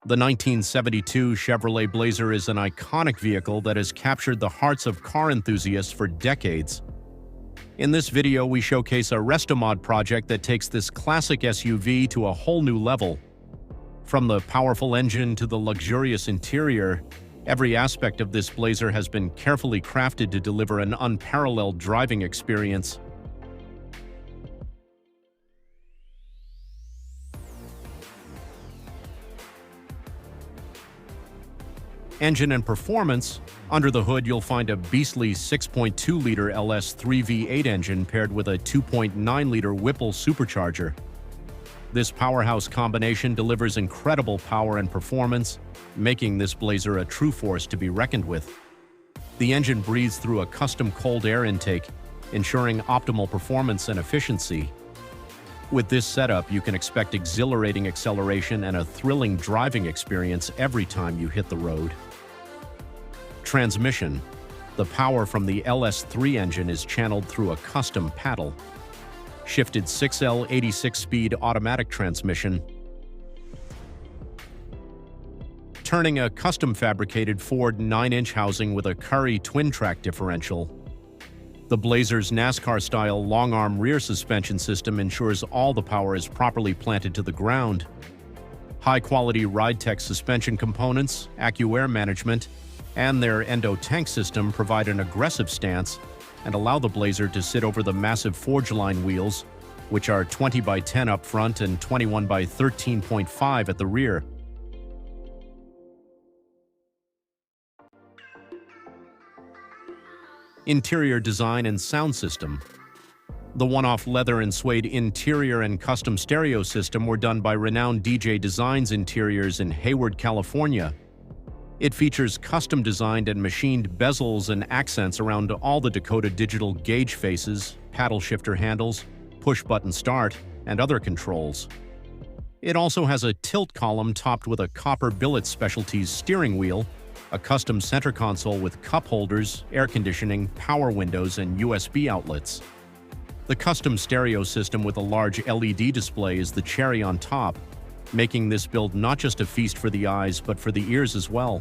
The 1972 Chevrolet Blazer is an iconic vehicle that has captured the hearts of car enthusiasts for decades. In this video, we showcase a Restomod project that takes this classic SUV to a whole new level. From the powerful engine to the luxurious interior, every aspect of this Blazer has been carefully crafted to deliver an unparalleled driving experience. Engine and performance. Under the hood, you'll find a beastly 6.2-liter LS3 V8 engine paired with a 2.9-liter Whipple supercharger. This powerhouse combination delivers incredible power and performance, making this Blazer a true force to be reckoned with. The engine breathes through a custom cold air intake, ensuring optimal performance and efficiency. With this setup, you can expect exhilarating acceleration and a thrilling driving experience every time you hit the road. Transmission. The power from the LS3 engine is channeled through a custom paddle. Shifted 6L 86-speed automatic transmission. Turning a custom-fabricated Ford 9-inch housing with a Curry twin-track differential. The Blazer's NASCAR-style long-arm rear suspension system ensures all the power is properly planted to the ground. High-quality RideTech suspension components, AccuAir management, and their Endo-tank system provide an aggressive stance and allow the Blazer to sit over the massive Forgeline wheels, which are 20 by 10 up front and 21 by 13.5 at the rear. Interior design and sound system. The one-off leather and suede interior and custom stereo system were done by renowned DJ Designs Interiors in Hayward, California. It features custom-designed and machined bezels and accents around all the Dakota digital gauge faces, paddle shifter handles, push-button start, and other controls. It also has a tilt column topped with a copper billet specialties steering wheel, a custom center console with cup holders, air conditioning, power windows, and USB outlets. The custom stereo system with a large LED display is the cherry on top, making this build not just a feast for the eyes but for the ears as well.